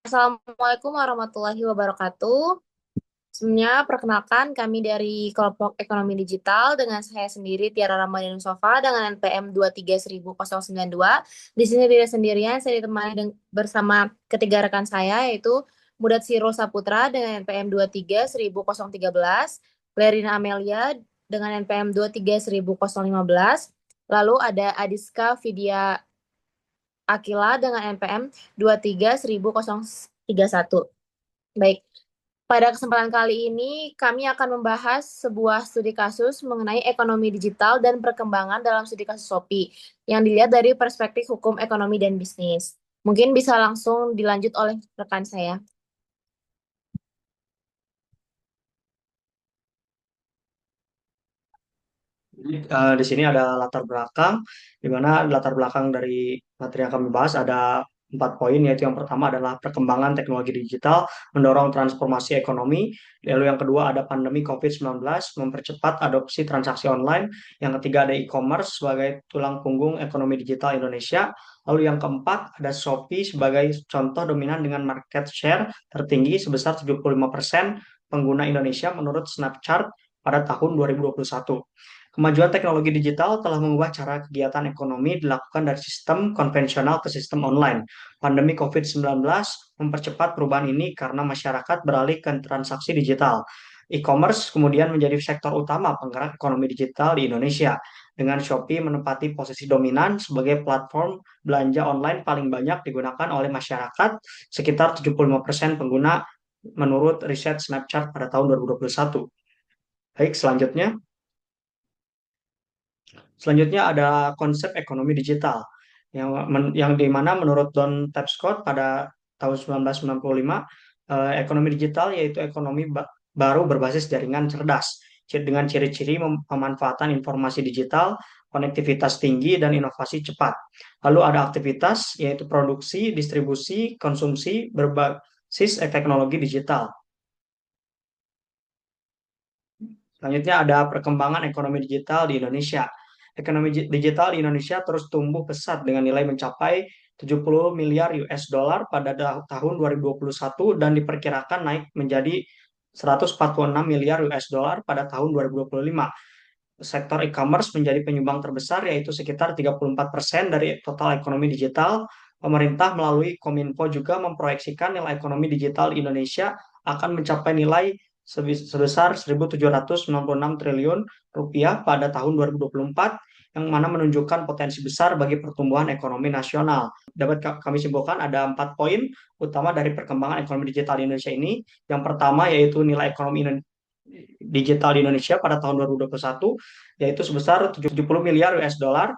Assalamualaikum warahmatullahi wabarakatuh. Sebenarnya perkenalkan kami dari kelompok ekonomi digital dengan saya sendiri Tiara Ramadhan Sofa dengan NPM 2310092. Di sini tidak sendirian, saya ditemani bersama ketiga rekan saya yaitu Mudatsiro Saputra dengan NPM 23113, Lerina Amelia dengan NPM 23115, lalu ada Adiska Vidya Akila dengan NPM 23131. Baik, pada kesempatan kali ini kami akan membahas sebuah studi kasus mengenai ekonomi digital dan perkembangan dalam studi kasus Shopee yang dilihat dari perspektif hukum ekonomi dan bisnis. Mungkin bisa langsung dilanjut oleh rekan saya. Jadi, di sini ada latar belakang, di mana latar belakang dari materi yang kami bahas ada 4 poin, yaitu yang pertama adalah perkembangan teknologi digital, mendorong transformasi ekonomi, lalu yang kedua ada pandemi COVID-19, mempercepat adopsi transaksi online, yang ketiga ada e-commerce sebagai tulang punggung ekonomi digital Indonesia, lalu yang keempat ada Shopee sebagai contoh dominan dengan market share tertinggi sebesar 75% pengguna Indonesia menurut Snapchat pada tahun 2021. Kemajuan teknologi digital telah mengubah cara kegiatan ekonomi dilakukan dari sistem konvensional ke sistem online. Pandemi COVID-19 mempercepat perubahan ini karena masyarakat beralih ke transaksi digital. E-commerce kemudian menjadi sektor utama penggerak ekonomi digital di Indonesia, dengan Shopee menempati posisi dominan sebagai platform belanja online paling banyak digunakan oleh masyarakat, sekitar 75% pengguna menurut riset Snapchat pada tahun 2021. Baik, selanjutnya ada konsep ekonomi digital yang di mana menurut Don Tapscott pada tahun 1995, ekonomi digital yaitu ekonomi baru berbasis jaringan cerdas dengan ciri-ciri pemanfaatan informasi digital, konektivitas tinggi dan inovasi cepat. Lalu ada aktivitas yaitu produksi, distribusi, konsumsi berbasis teknologi digital. Selanjutnya ada perkembangan ekonomi digital di Indonesia. Ekonomi digital di Indonesia terus tumbuh pesat dengan nilai mencapai 70 miliar US dollar pada tahun 2021 dan diperkirakan naik menjadi 146 miliar US dollar pada tahun 2025. Sektor e-commerce menjadi penyumbang terbesar, yaitu sekitar 34% dari total ekonomi digital. Pemerintah melalui Kominfo juga memproyeksikan nilai ekonomi digital Indonesia akan mencapai nilai sebesar 1.796 triliun rupiah pada tahun 2024, yang mana menunjukkan potensi besar bagi pertumbuhan ekonomi nasional. Dapat kami simpulkan ada 4 poin utama dari perkembangan ekonomi digital di Indonesia ini. Yang pertama yaitu nilai ekonomi digital di Indonesia pada tahun 2021 yaitu sebesar 70 miliar US dollar.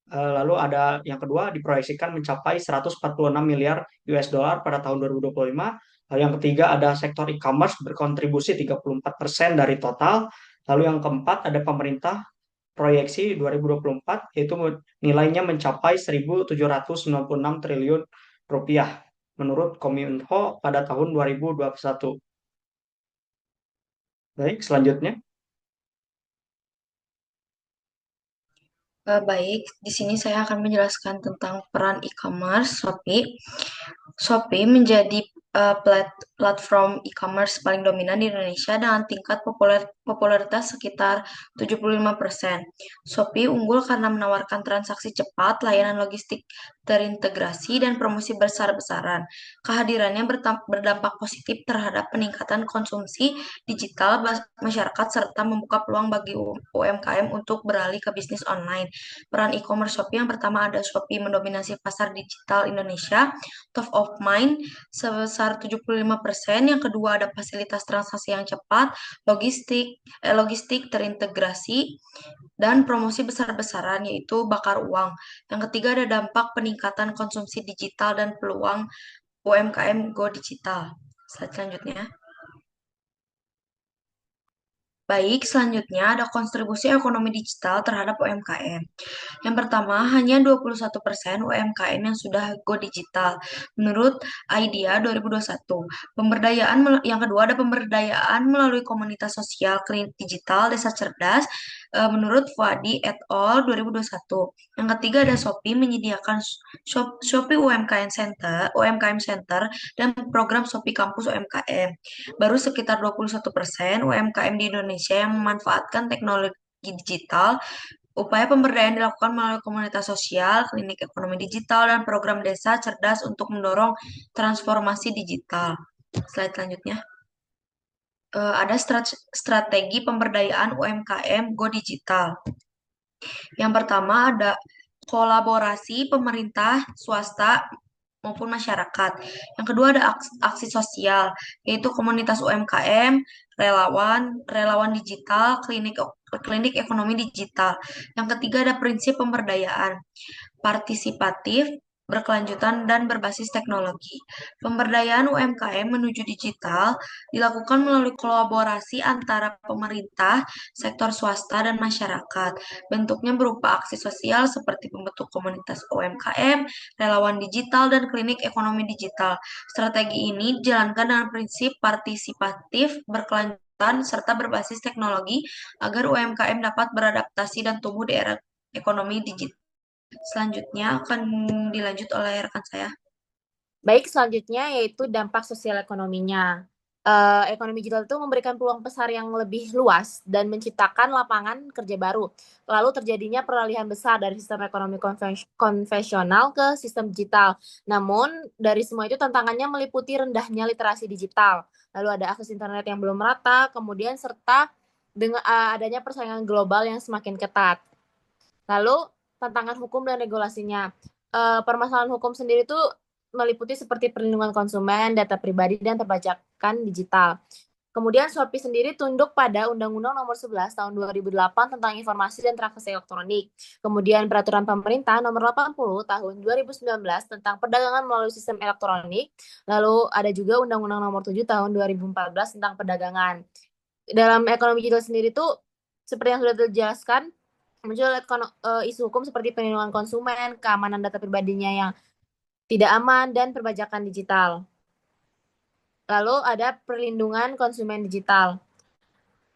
Lalu ada yang kedua diproyeksikan mencapai 146 miliar US dollar pada tahun 2025. Lalu yang ketiga ada sektor e-commerce berkontribusi 34% dari total. Lalu yang keempat ada pemerintah proyeksi 2024 yaitu nilainya mencapai 1.796 triliun rupiah menurut Kominfo pada tahun 2021. Baik, selanjutnya. Baik, di sini saya akan menjelaskan tentang peran e-commerce Shopee. Shopee menjadi platform e-commerce paling dominan di Indonesia dengan tingkat popularitas sekitar 75%. Shopee unggul karena menawarkan transaksi cepat, layanan logistik terintegrasi, dan promosi besar-besaran. Kehadirannya berdampak positif terhadap peningkatan konsumsi digital masyarakat serta membuka peluang bagi UMKM untuk beralih ke bisnis online. Peran e-commerce Shopee yang pertama ada Shopee mendominasi pasar digital Indonesia, top of mind sebesar 75%. Yang kedua ada fasilitas transaksi yang cepat, logistik terintegrasi, dan promosi besar-besaran yaitu bakar uang. Yang ketiga ada dampak peningkatan konsumsi digital dan peluang UMKM go digital. Slide selanjutnya. Baik, selanjutnya ada kontribusi ekonomi digital terhadap UMKM. Yang pertama, hanya 21% UMKM yang sudah go digital menurut IDEA 2021. Yang kedua ada pemberdayaan melalui komunitas sosial klinik digital Desa Cerdas menurut Fuadi et al. 2021. Yang ketiga ada Shopee menyediakan Shopee UMKM Center dan program Shopee Kampus UMKM. Baru sekitar 21% UMKM di Indonesia yang memanfaatkan teknologi digital. Upaya pemberdayaan dilakukan melalui komunitas sosial, klinik ekonomi digital, dan program desa cerdas untuk mendorong transformasi digital. Slide selanjutnya. Ada strategi pemberdayaan UMKM Go Digital. Yang pertama ada kolaborasi pemerintah, swasta, maupun masyarakat. Yang kedua ada aksi sosial, yaitu komunitas UMKM, relawan digital, klinik ekonomi digital. Yang ketiga ada prinsip pemberdayaan, partisipatif, berkelanjutan, dan berbasis teknologi. Pemberdayaan UMKM menuju digital dilakukan melalui kolaborasi antara pemerintah, sektor swasta, dan masyarakat. Bentuknya berupa aksi sosial seperti pembentuk komunitas UMKM, relawan digital, dan klinik ekonomi digital. Strategi ini dijalankan dengan prinsip partisipatif, berkelanjutan, serta berbasis teknologi agar UMKM dapat beradaptasi dan tumbuh di era ekonomi digital. Selanjutnya akan dilanjut oleh rekan saya. Baik, selanjutnya yaitu dampak sosial ekonominya. Ekonomi digital itu memberikan peluang besar yang lebih luas dan menciptakan lapangan kerja baru. Lalu terjadinya peralihan besar dari sistem ekonomi konvensional ke sistem digital. Namun, dari semua itu tantangannya meliputi rendahnya literasi digital. Lalu ada akses internet yang belum merata, kemudian serta dengan adanya persaingan global yang semakin ketat. Lalu, tantangan hukum dan regulasinya. Permasalahan hukum sendiri itu meliputi seperti perlindungan konsumen, data pribadi, dan perpajakan digital. Kemudian Shopee sendiri tunduk pada Undang-Undang Nomor 11 Tahun 2008 tentang Informasi dan Transaksi Elektronik. Kemudian Peraturan Pemerintah Nomor 80 Tahun 2019 tentang Perdagangan melalui Sistem Elektronik. Lalu ada juga Undang-Undang Nomor 7 Tahun 2014 tentang Perdagangan. Dalam ekonomi digital sendiri tuh seperti yang sudah dijelaskan, muncul isu hukum seperti perlindungan konsumen, keamanan data pribadinya yang tidak aman, dan perpajakan digital. Lalu ada perlindungan konsumen digital.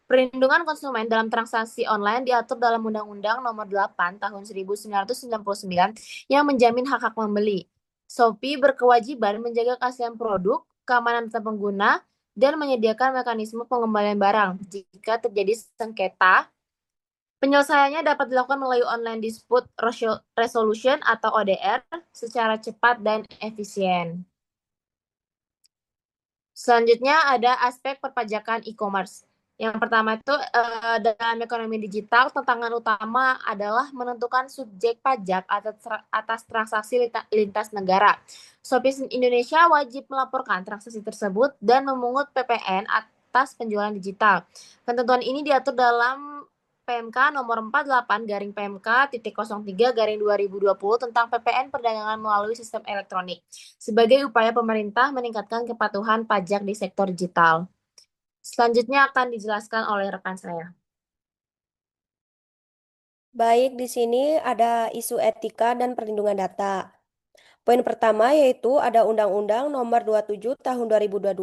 Perlindungan konsumen dalam transaksi online diatur dalam Undang-Undang Nomor 8 Tahun 1999 yang menjamin hak-hak membeli. Shopee berkewajiban menjaga keaslian produk, keamanan data pengguna, dan menyediakan mekanisme pengembalian barang jika terjadi sengketa. Penyelesaiannya dapat dilakukan melalui online dispute resolution atau ODR secara cepat dan efisien. Selanjutnya ada aspek perpajakan e-commerce. Yang pertama itu dalam ekonomi digital tantangan utama adalah menentukan subjek pajak atas transaksi lintas negara. Shopee Indonesia wajib melaporkan transaksi tersebut dan memungut PPN atas penjualan digital. Ketentuan ini diatur dalam PMK nomor 48/PMK.03/2020 tentang PPN perdagangan melalui sistem elektronik sebagai upaya pemerintah meningkatkan kepatuhan pajak di sektor digital. Selanjutnya akan dijelaskan oleh rekan saya. Baik, di sini ada isu etika dan perlindungan data. Poin pertama yaitu ada Undang-Undang Nomor 27 Tahun 2022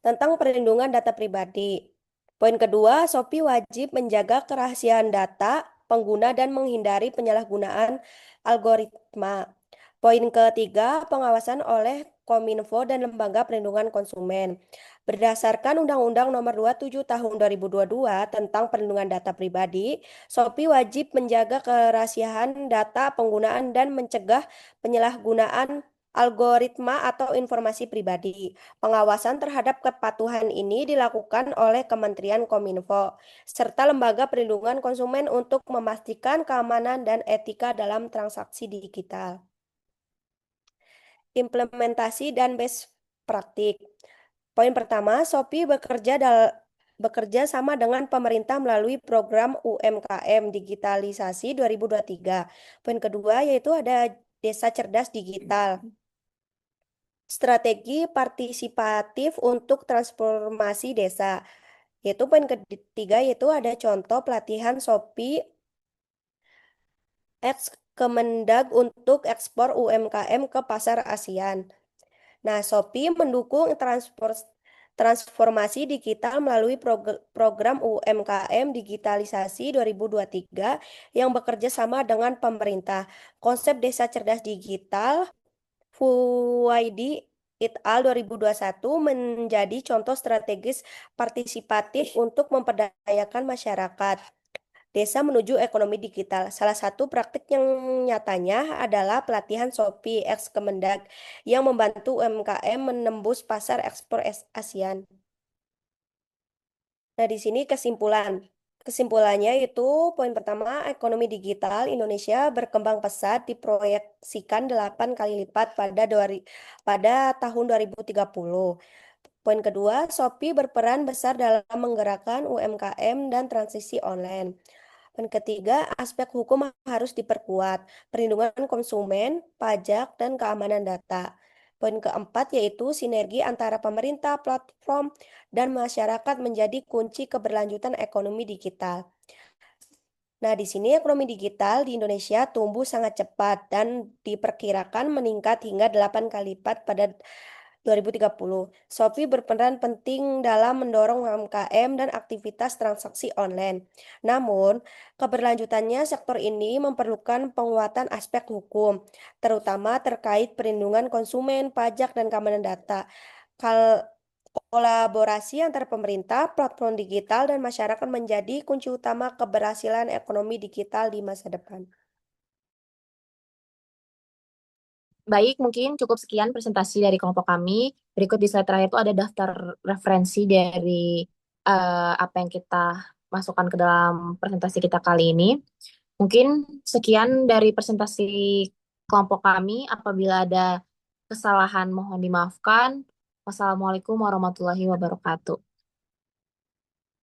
tentang perlindungan data pribadi. Poin kedua, Shopee wajib menjaga kerahasiaan data pengguna dan menghindari penyalahgunaan algoritma. Poin ketiga, pengawasan oleh Kominfo dan Lembaga Perlindungan Konsumen. Berdasarkan Undang-Undang Nomor 27 Tahun 2022 tentang perlindungan data pribadi, Shopee wajib menjaga kerahasiaan data penggunaan dan mencegah penyalahgunaan algoritma atau informasi pribadi. Pengawasan terhadap kepatuhan ini dilakukan oleh Kementerian Kominfo serta Lembaga Perlindungan Konsumen untuk memastikan keamanan dan etika dalam transaksi digital. Implementasi dan best praktik. Poin pertama, Shopee bekerja sama dengan pemerintah melalui program UMKM Digitalisasi 2023. Poin kedua yaitu ada Desa Cerdas Digital. Strategi partisipatif untuk transformasi desa, Yaitu poin ketiga yaitu ada contoh pelatihan Shopee X Kemendag untuk ekspor UMKM ke pasar ASEAN. Nah, Shopee mendukung transformasi digital melalui program UMKM Digitalisasi 2023 yang bekerja sama dengan pemerintah. Konsep Desa Cerdas Digital Fuwaidi et al. 2021 menjadi contoh strategis partisipatif untuk memperdayakan masyarakat desa menuju ekonomi digital. Salah satu praktik yang nyatanya adalah pelatihan Shopee X Kemendag yang membantu UMKM menembus pasar ekspor ASEAN. Nah, di sini kesimpulan. Kesimpulannya itu poin pertama, ekonomi digital Indonesia berkembang pesat diproyeksikan 8 kali lipat pada tahun 2030. Poin kedua, Shopee berperan besar dalam menggerakkan UMKM dan transisi online. Poin ketiga, aspek hukum harus diperkuat, perlindungan konsumen, pajak, dan keamanan data. Poin keempat yaitu sinergi antara pemerintah, platform, dan masyarakat menjadi kunci keberlanjutan ekonomi digital. Nah, di sini ekonomi digital di Indonesia tumbuh sangat cepat dan diperkirakan meningkat hingga 8 kali lipat pada 2030. Shopee berperan penting dalam mendorong UMKM dan aktivitas transaksi online. Namun, keberlanjutannya sektor ini memerlukan penguatan aspek hukum, terutama terkait perlindungan konsumen, pajak, dan keamanan data. Kolaborasi antara pemerintah, platform digital, dan masyarakat menjadi kunci utama keberhasilan ekonomi digital di masa depan. Baik, mungkin cukup sekian presentasi dari kelompok kami. Berikut di slide terakhir itu ada daftar referensi dari apa yang kita masukkan ke dalam presentasi kita kali ini. Mungkin sekian dari presentasi kelompok kami. Apabila ada kesalahan, mohon dimaafkan. Wassalamualaikum warahmatullahi wabarakatuh.